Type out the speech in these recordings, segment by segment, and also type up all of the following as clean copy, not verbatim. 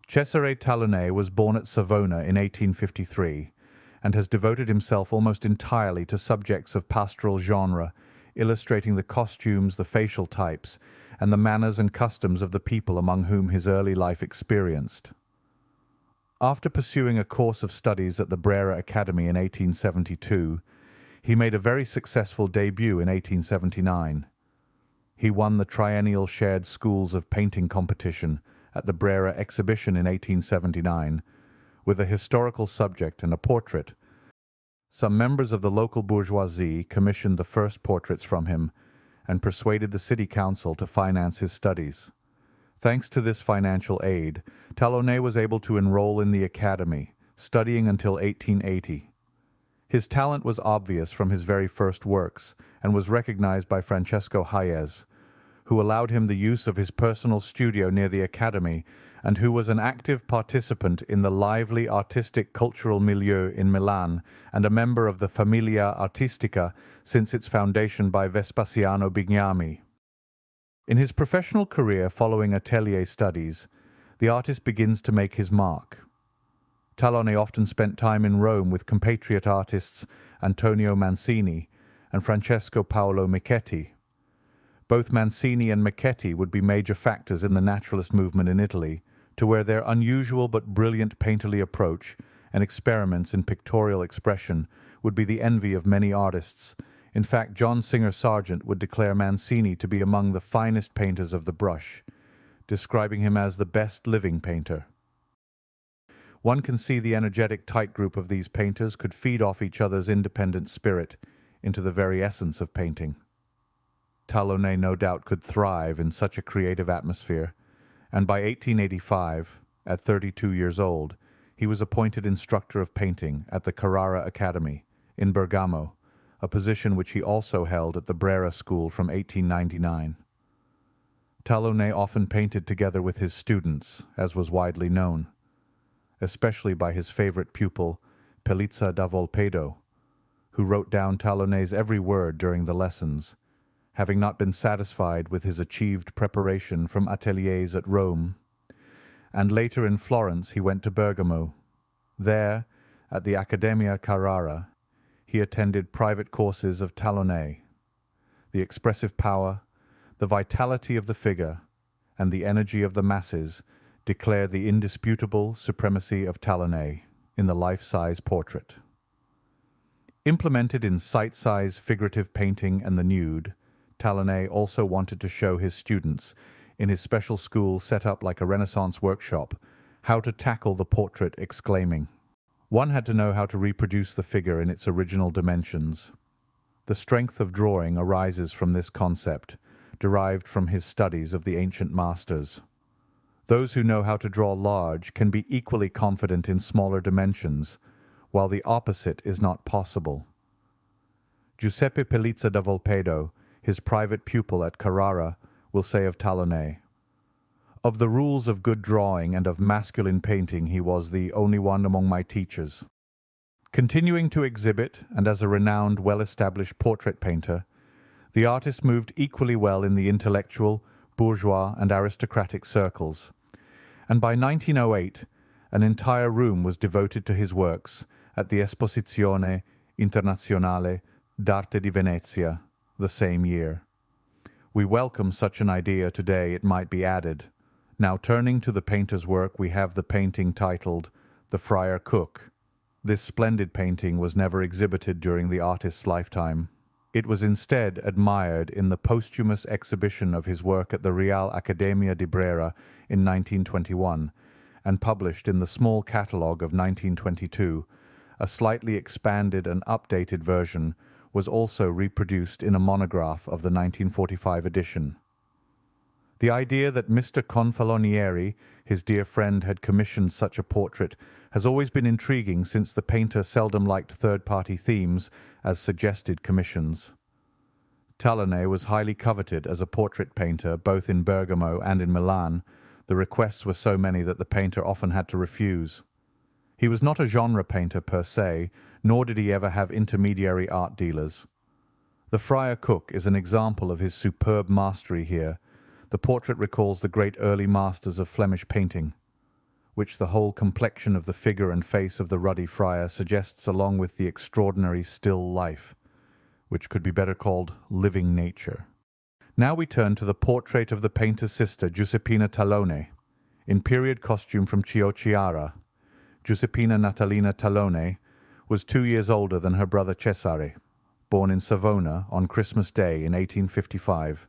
Cesare Tallone was born at Savona in 1853, and has devoted himself almost entirely to subjects of pastoral genre, illustrating the costumes, the facial types, and the manners and customs of the people among whom his early life experienced. After pursuing a course of studies at the Brera Academy in 1872, he made a very successful debut in 1879. He won the triennial shared schools of painting competition at the Brera Exhibition in 1879, with a historical subject and a portrait. Some members of the local bourgeoisie commissioned the first portraits from him, and persuaded the city council to finance his studies. Thanks to this financial aid, Tallone was able to enroll in the academy, studying until 1880. His talent was obvious from his very first works, and was recognized by Francesco Hayez, who allowed him the use of his personal studio near the academy, and who was an active participant in the lively artistic cultural milieu in Milan, and a member of the Familia Artistica since its foundation by Vespasiano Bignami. In his professional career following atelier studies, the artist begins to make his mark. Tallone often spent time in Rome with compatriot artists Antonio Mancini and Francesco Paolo Michetti. Both Mancini and Michetti would be major factors in the naturalist movement in Italy, to where their unusual but brilliant painterly approach and experiments in pictorial expression would be the envy of many artists. In fact, John Singer Sargent would declare Mancini to be among the finest painters of the brush, describing him as the best living painter. One can see the energetic tight group of these painters could feed off each other's independent spirit into the very essence of painting. Tallone no doubt could thrive in such a creative atmosphere, and by 1885, at 32 years old, he was appointed instructor of painting at the Carrara Academy in Bergamo, a position which he also held at the Brera School from 1899. Tallone often painted together with his students, as was widely known, especially by his favorite pupil, Pelizza da Volpedo, who wrote down Tallone's every word during the lessons, having not been satisfied with his achieved preparation from ateliers at Rome. And later in Florence he went to Bergamo. There, at the Accademia Carrara, he attended private courses of Tallone. The expressive power, the vitality of the figure, and the energy of the masses declare the indisputable supremacy of Tallone in the life-size portrait. Implemented in sight-size figurative painting and the nude, Tallone also wanted to show his students, in his special school set up like a Renaissance workshop, how to tackle the portrait, exclaiming, "One had to know how to reproduce the figure in its original dimensions." The strength of drawing arises from this concept, derived from his studies of the ancient masters. Those who know how to draw large can be equally confident in smaller dimensions, while the opposite is not possible. Giuseppe Pelizza da Volpedo, his private pupil at Carrara, will say of Tallone, "Of the rules of good drawing and of masculine painting he was the only one among my teachers." Continuing to exhibit, and as a renowned, well-established portrait painter, the artist moved equally well in the intellectual, bourgeois, and aristocratic circles, and by 1908 an entire room was devoted to his works at the Esposizione Internazionale d'Arte di Venezia the same year. We welcome such an idea today, it might be added. Now turning to the painter's work, we have the painting titled "The Friar Cook." This splendid painting was never exhibited during the artist's lifetime. It was instead admired in the posthumous exhibition of his work at the Real Accademia di Brera in 1921, and published in the small catalogue of 1922. A slightly expanded and updated version was also reproduced in a monograph of the 1945 edition. The idea that Mr. Confalonieri, his dear friend, had commissioned such a portrait has always been intriguing, since the painter seldom liked third-party themes as suggested commissions. Tallone was highly coveted as a portrait painter both in Bergamo and in Milan. The requests were so many that the painter often had to refuse. He was not a genre painter per se, nor did he ever have intermediary art dealers. The Friar Cook is an example of his superb mastery here. The portrait recalls the great early masters of Flemish painting. which the whole complexion of the figure and face of the ruddy friar suggests, along with the extraordinary still life, which could be better called living nature. Now we turn to the portrait of the painter's sister, Giuseppina Tallone, in period costume from Chiara. Giuseppina Natalina Tallone was 2 years older than her brother Cesare, born in Savona on Christmas Day in 1855,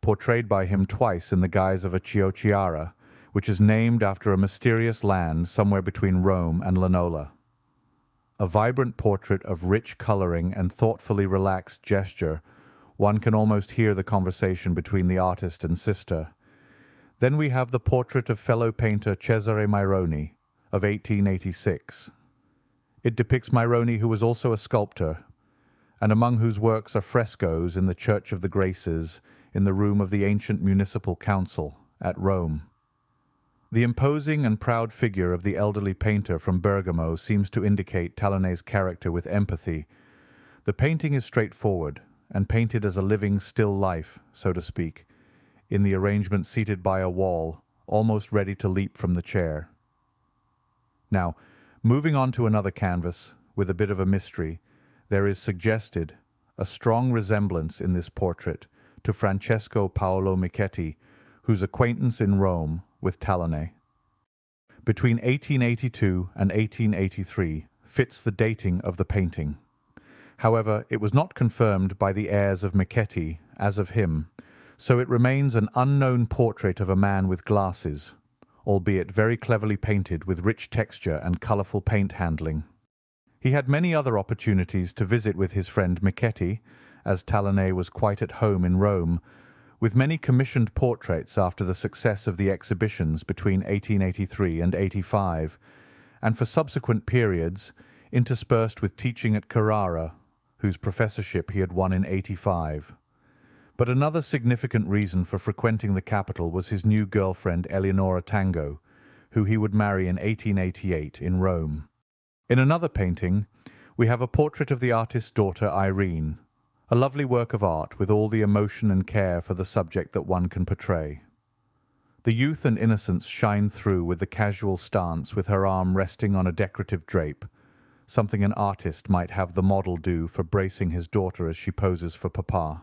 portrayed by him twice in the guise of a Chiara, which is named after a mysterious land somewhere between Rome and Lanola. A vibrant portrait of rich colouring and thoughtfully relaxed gesture. One can almost hear the conversation between the artist and sister. Then we have the portrait of fellow painter Cesare Maironi of 1886. It depicts Maironi, who was also a sculptor, and among whose works are frescoes in the Church of the Graces in the room of the ancient municipal council at Rome. The imposing and proud figure of the elderly painter from Bergamo seems to indicate Tallone's character with empathy. The painting is straightforward, and painted as a living still life, so to speak, in the arrangement seated by a wall, almost ready to leap from the chair. Now, moving on to another canvas, with a bit of a mystery, there is suggested a strong resemblance in this portrait to Francesco Paolo Michetti, whose acquaintance in Rome with Tallone. Between 1882 and 1883 fits the dating of the painting. However, it was not confirmed by the heirs of Michetti as of him, so it remains an unknown portrait of a man with glasses, albeit very cleverly painted with rich texture and colourful paint handling. He had many other opportunities to visit with his friend Michetti, as Tallone was quite at home in Rome, with many commissioned portraits after the success of the exhibitions between 1883 and 85, and for subsequent periods, interspersed with teaching at Carrara, whose professorship he had won in 85. But another significant reason for frequenting the capital was his new girlfriend Eleonora Tango, who he would marry in 1888 in Rome. In another painting, we have a portrait of the artist's daughter Irene, a lovely work of art with all the emotion and care for the subject that one can portray. The youth and innocence shine through with the casual stance with her arm resting on a decorative drape, something an artist might have the model do for bracing his daughter as she poses for papa.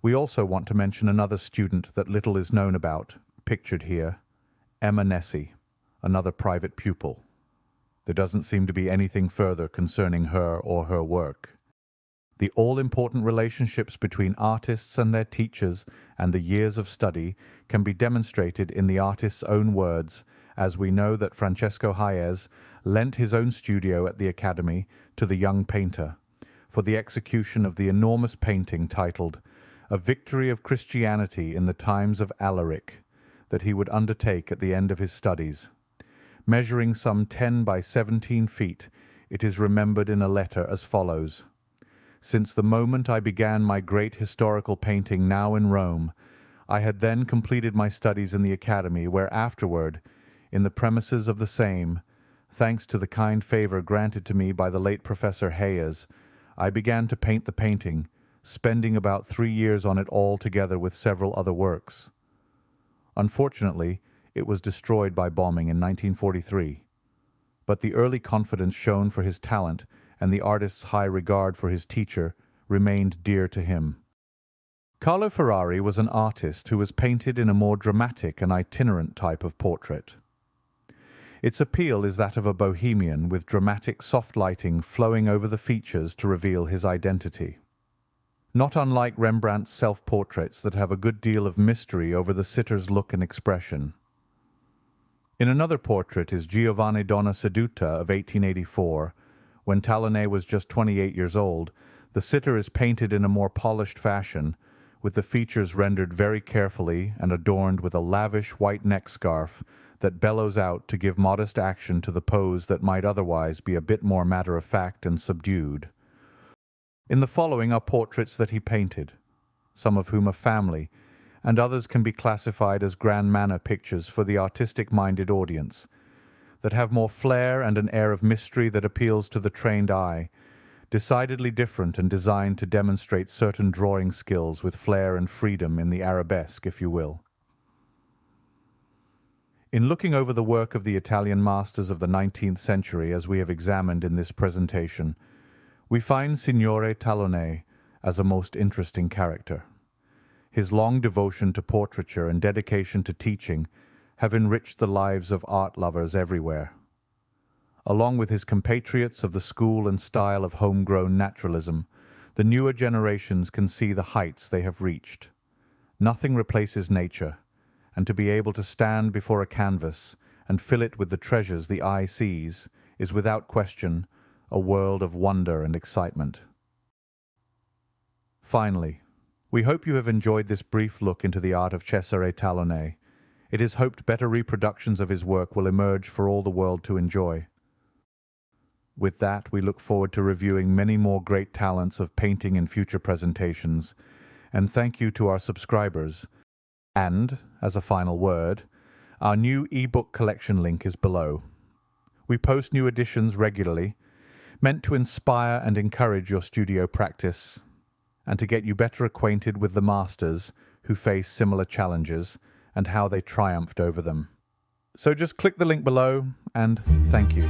We also want to mention another student that little is known about, pictured here, Emma Nessie, another private pupil. There doesn't seem to be anything further concerning her or her work. The all-important relationships between artists and their teachers and the years of study can be demonstrated in the artist's own words, as we know that Francesco Hayez lent his own studio at the Academy to the young painter for the execution of the enormous painting titled A Victory of Christianity in the Times of Alaric, that he would undertake at the end of his studies. Measuring some 10 by 17 feet, it is remembered in a letter as follows: "Since the moment I began my great historical painting now in Rome, I had then completed my studies in the Academy, where afterward, in the premises of the same, thanks to the kind favour granted to me by the late Professor Hayez, I began to paint the painting, spending about 3 years on it all together with several other works. Unfortunately, it was destroyed by bombing in 1943. But the early confidence shown for his talent and the artist's high regard for his teacher remained dear to him." Carlo Ferrari was an artist who was painted in a more dramatic and itinerant type of portrait. Its appeal is that of a bohemian with dramatic soft lighting flowing over the features to reveal his identity. Not unlike Rembrandt's self-portraits that have a good deal of mystery over the sitter's look and expression. In another portrait is Giovanni Donna Seduta of 1884. When Tallone was just 28 years old, the sitter is painted in a more polished fashion, with the features rendered very carefully and adorned with a lavish white neck scarf that bellows out to give modest action to the pose that might otherwise be a bit more matter-of-fact and subdued. In the following are portraits that he painted, some of whom are family, and others can be classified as grand manner pictures for the artistic-minded audience, that have more flair and an air of mystery that appeals to the trained eye, decidedly different and designed to demonstrate certain drawing skills with flair and freedom in the arabesque, if you will. In looking over the work of the Italian masters of the 19th century as we have examined in this presentation, we find Signore Tallone as a most interesting character. His long devotion to portraiture and dedication to teaching have enriched the lives of art lovers everywhere. Along with his compatriots of the school and style of homegrown naturalism, the newer generations can see the heights they have reached. Nothing replaces nature, and to be able to stand before a canvas and fill it with the treasures the eye sees is without question a world of wonder and excitement. Finally, we hope you have enjoyed this brief look into the art of Cesare Tallone. It is hoped better reproductions of his work will emerge for all the world to enjoy. With that, we look forward to reviewing many more great talents of painting in future presentations, and thank you to our subscribers. And, as a final word, our new e-book collection link is below. We post new editions regularly, meant to inspire and encourage your studio practice, and to get you better acquainted with the masters who face similar challenges and how they triumphed over them. So just click the link below, and thank you.